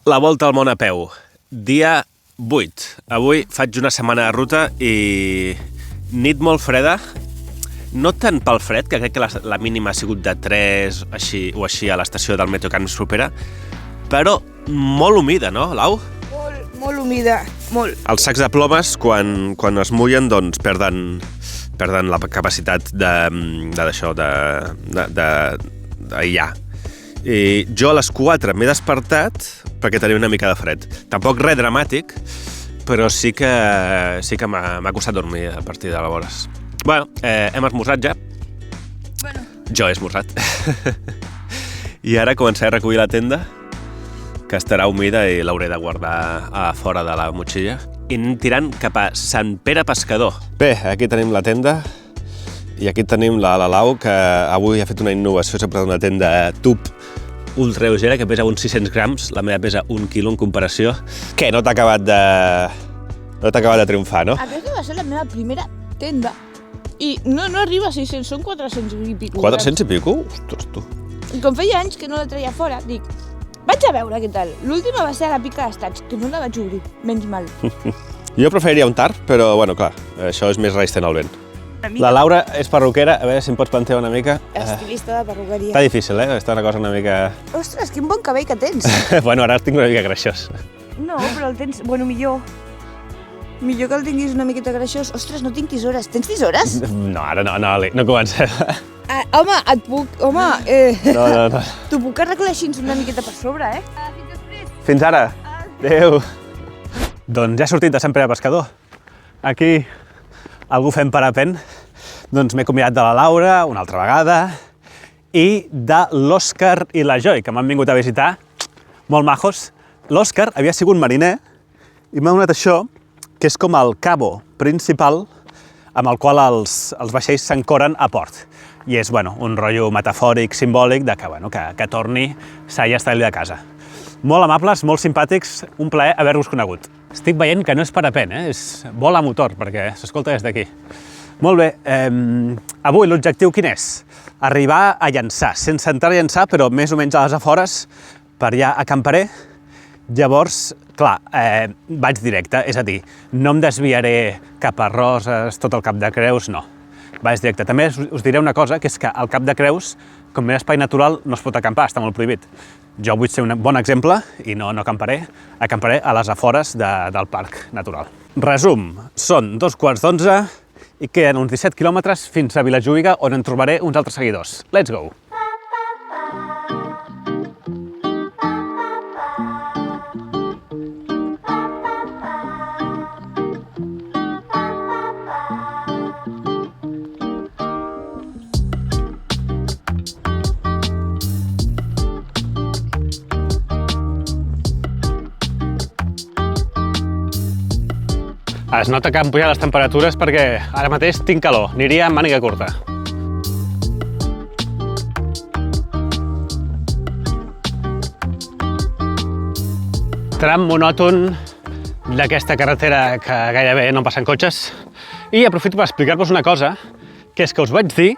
La volta al món a peu, dia 8. Avui faig una setmana de ruta i nit molt freda, no tant pel fred, que crec que la mínima ha sigut de 3 així a l'estació del metro que més propera, però molt humida, no, Lau? Molt humida, molt. Els sacs de plomes, quan es mullen, doncs perden la capacitat d'aïllar. I jo a les 4 m'he despertat perquè tenia una mica de fred. Tampoc res dramàtic, però sí que m'ha costat dormir a partir de llavors. Bueno, hem esmorzat ja. Bueno. Jo he esmorzat. I ara començaré a recollir la tenda, que estarà humida i l'hauré de guardar a fora de la motxilla. I anem tirant cap a Sant Pere Pescador. Bé, aquí tenim la tenda. I aquí tenim la Lau, que avui ha fet una innovació, s'ha portat una tenda tub ultra lleugera, que pesa uns 600 grams, la meva pesa 1 quilo en comparació. Què, no t'ha acabat de triomfar, no? Aquesta va ser la meva primera tenda. I no arriba a 600, són 400 i pico. 400 i pico? Ostres, tu. I com feia anys que no la treia fora, dic, vaig a veure què tal. L'última va ser a la Pica d'Estats, que no la vaig obrir, menys mal. Jo preferiria un tard, però, bueno, clar, això és més resistent al vent. La Laura és perruquera, a veure si em pots plantejar una mica. Estilista de perruqueria. Està difícil, Està una cosa una mica... Ostres, quin bon cabell que tens. Bueno, ara el tinc una mica greixós. No, però el tens... Bueno, millor. Millor que el tinguis una miqueta greixós. Ostres, no tinc tisores. Tens tisores? No, ara no comencem. Home, et puc... Home, No. t'ho puc arreglar així una miqueta per sobre, Fins després. Fins ara. Adéu. Doncs ja he sortit de Sant Pere Pescador. Aquí algú fent parapent. Doncs m'he convidat de la Laura una altra vegada i de l'Òscar i la Joy, que m'han vingut a visitar, molt majos. L'Òscar havia sigut mariner i m'ha donat això, que és com el cabo principal amb el qual els vaixells s'ancoren a port. I és, bueno, un rotllo metafòric, simbòlic, de que torni sa i estar-li de casa. Molt amables, molt simpàtics, un plaer haver-vos conegut. Estic veient que no és parapent, és vol a motor, perquè s'escolta des d'aquí. Molt bé, avui l'objectiu quin és? Arribar a Llançà, sense entrar a Llançà, però més o menys a les afores, per allà acamparé. Llavors, clar, vaig directe, és a dir, no em desviaré cap a Roses, tot el Cap de Creus, no. Vaig directe. També us diré una cosa, que és que al Cap de Creus, com és espai natural, no es pot acampar, està molt prohibit. Jo vull ser un bon exemple i no acamparé a les afores del parc natural. Resum, són 11:15 i queden uns 17 quilòmetres fins a Vilajuïga, on en trobaré uns altres seguidors. Let's go! Es nota que han pujat les temperatures perquè ara mateix tinc calor, aniria amb màniga curta. Tram monòton d'aquesta carretera que gairebé no passen cotxes. I aprofito per explicar-vos una cosa, que és que us vaig dir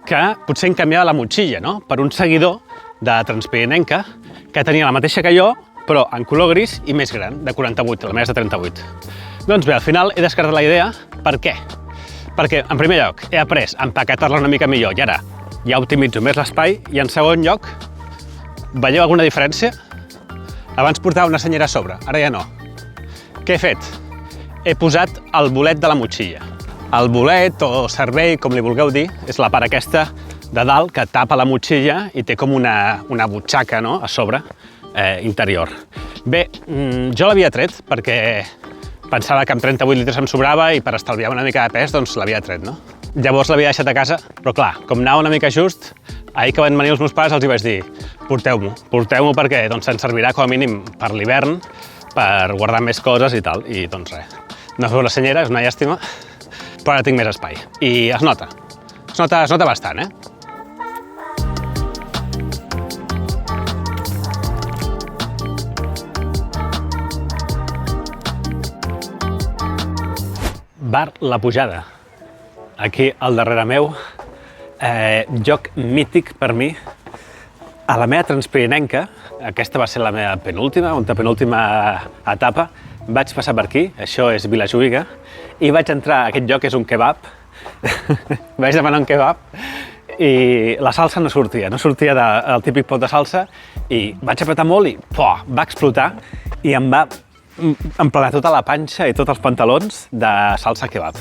que potser em canviava la motxilla, no? Per un seguidor de Transpirinenca que tenia la mateixa que jo, però en color gris i més gran, de 48, la meva és de 38. Doncs bé, al final he descartat la idea. Per què? Perquè, en primer lloc, he après a empaquetar-la una mica millor i ara ja optimitzo més l'espai. I en segon lloc, veieu alguna diferència? Abans portava una senyera a sobre, ara ja no. Què he fet? He posat el bolet de la motxilla. El bolet o servei, com li vulgueu dir, és la part aquesta de dalt que tapa la motxilla i té com una butxaca, no?, a sobre, interior. Bé, jo l'havia tret perquè pensava que amb 38 litres em sobrava i per estalviar una mica de pes, doncs l'havia tret, no? Llavors l'havia deixat a casa, però clar, com anava una mica just, ahir que van venir els meus pares els hi vaig dir porteu-m'ho perquè doncs, ens servirà com a mínim per l'hivern, per guardar més coses i tal, i doncs res. No feu la senyera, és una llàstima, però ara tinc més espai. I es nota bastant, Bar La Pujada, aquí al darrere meu, lloc mític per mi, A la meva transpirinenca, aquesta va ser la meva penúltima etapa, vaig passar per aquí, això és Vilajuïga, i vaig entrar a aquest lloc, que és un kebab. Vaig demanar un kebab i la salsa no sortia del típic pot de salsa, i vaig apretar molt i va explotar i em va emplenar tota la panxa i tots els pantalons de salsa kebab.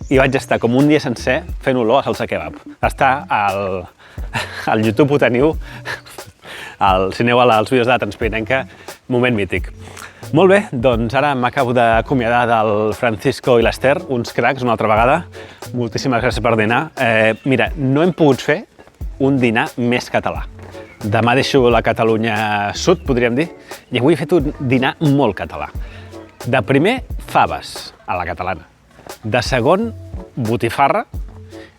I vaig estar com un dia sencer fent olor a salsa kebab. Està al YouTube, ho teniu, si aneu als vídeos de la transpirinenca, moment mític. Molt bé, doncs ara m'acabo d'acomiadar del Francisco i l'Ester, uns cracs una altra vegada. Moltíssimes gràcies per dinar. Mira, no hem pogut fer un dinar més català. Demà deixo la Catalunya Sud, podríem dir, i avui he fet un dinar molt català. De primer, faves, a la catalana. De segon, botifarra.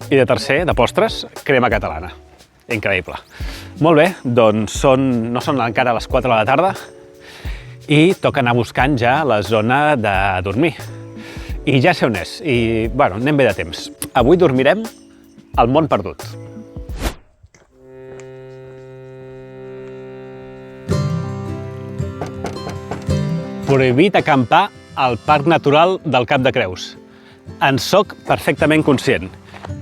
I de tercer, de postres, crema catalana. Increïble. Molt bé, doncs no són encara les 4 de la tarda i toca anar buscant ja la zona de dormir. I ja sé on és, i bueno, anem bé de temps. Avui dormirem al Mont Perdut. Prohibit acampar al Parc Natural del Cap de Creus. En soc perfectament conscient.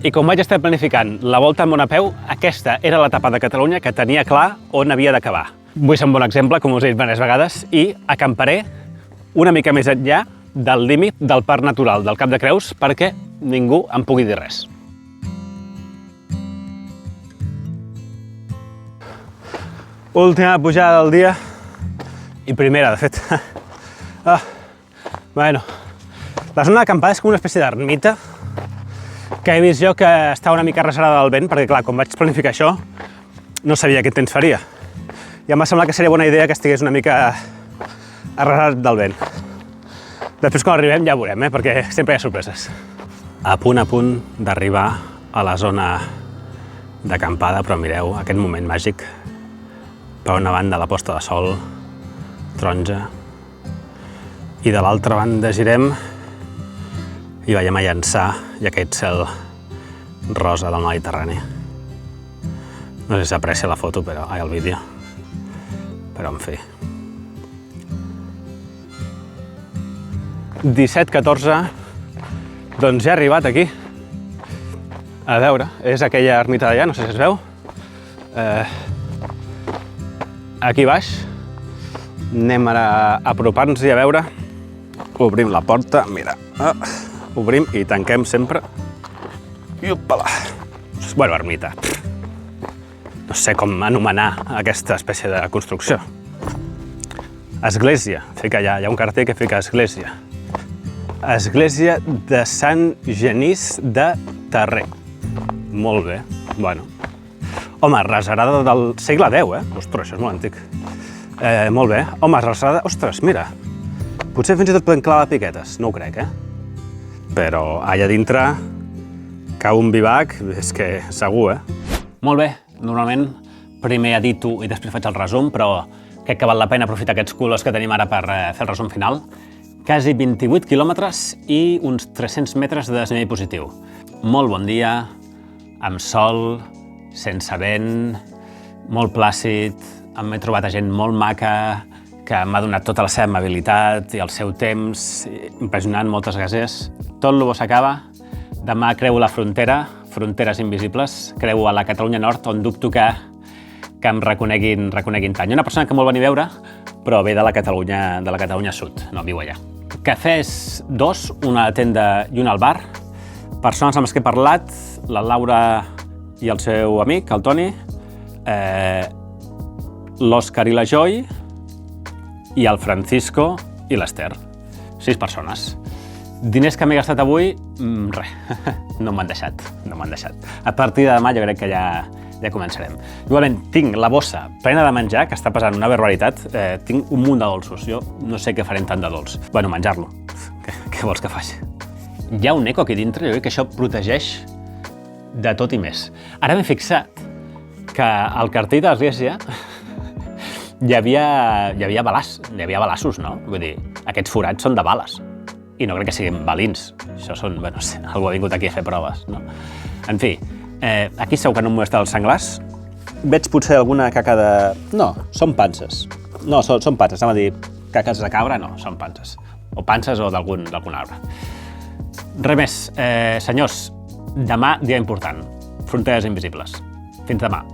I com vaig estar planificant la volta al món a peu, aquesta era l'etapa de Catalunya que tenia clar on havia d'acabar. Vull ser un bon exemple, com us he dit diverses vegades, i acamparé una mica més enllà del límit del Parc Natural del Cap de Creus perquè ningú em pugui dir res. Última pujada del dia i primera, de fet. Bueno, la zona d'acampada és com una espècie d'ermita que he vist jo que està una mica reservada del vent, perquè clar, quan vaig planificar això no sabia quin temps faria. I em va semblar que seria bona idea que estigués una mica arrasat del vent. Després quan arribem ja ho veurem, perquè sempre hi ha sorpreses. A punt d'arribar a la zona d'acampada, però mireu aquest moment màgic. Per una banda la posta de sol, taronja, i de l'altra banda girem i veiem a Llançà i aquest cel rosa del Mediterrani. No sé si s'aprecia la foto, el vídeo, però en fi. 17:14, doncs ja he arribat aquí. A veure, és aquella ermita d'allà, no sé si es veu. Aquí baix. Anem ara apropant-nos-hi a veure. Obrim la porta, mira. Obrim i tanquem sempre. I opala. Bueno, ermita. No sé com anomenar aquesta espècie de construcció. Església. Fica allà, hi ha un cartell que fica església. Església de Sant Genís de Terrer. Molt bé. Bueno. Home, reserada del segle X, Ostres, això és molt antic. Molt bé. Home, reserada... Ostres, mira. Potser fins i tot podem clavar piquetes. No ho crec, Però allà dintre cau un bivac, és que segur, Molt bé. Normalment primer edito i després faig el resum, però crec que val la pena aprofitar aquests colors que tenim ara per fer el resum final. Quasi 28 quilòmetres i uns 300 metres de desnivell positiu. Molt bon dia, amb sol, sense vent, molt plàcid, m'he trobat a gent molt maca, que m'ha donat tota la seva amabilitat i el seu temps, impressionant, moltes gràcies. Tot el bo s'acaba, demà creuo la frontera, fronteres invisibles, creuo a la Catalunya Nord, on dubto que em reconeguin tant. Hi ha una persona que em vol venir a veure, però ve de la Catalunya Sud, no viu allà. Cafès 2, una tenda i un al bar. Persones amb les que he parlat, la Laura i el seu amic, el Toni, l'Òscar i la Joy, i el Francisco i l'Ester. 6 persones. Diners que m'he gastat avui, res, no m'han deixat. A partir de demà jo crec que ja començarem. Igualment, tinc la bossa plena de menjar, que està pesant una barbaritat. Tinc un munt de dolços. Jo no sé què farem tant de dolç. Bueno, menjar-lo. Què vols que faci? Hi ha un eco aquí dintre, jo crec que això protegeix de tot i més. Ara m'he fixat que al cartell de l'església hi havia balassos, no? Vull dir, aquests forats són de bales. I no crec que siguin balins. Això són, bueno, algú ha vingut aquí a fer proves, no? En fi, aquí segur que no em molesta els senglars. Veig potser alguna caca de... No, són panses. No, són panses. Anava a dir caques de cabra, no, són panses. O panses o d'algun arbre. Res més. Senyors, demà dia important. Fronteres invisibles. Fins demà.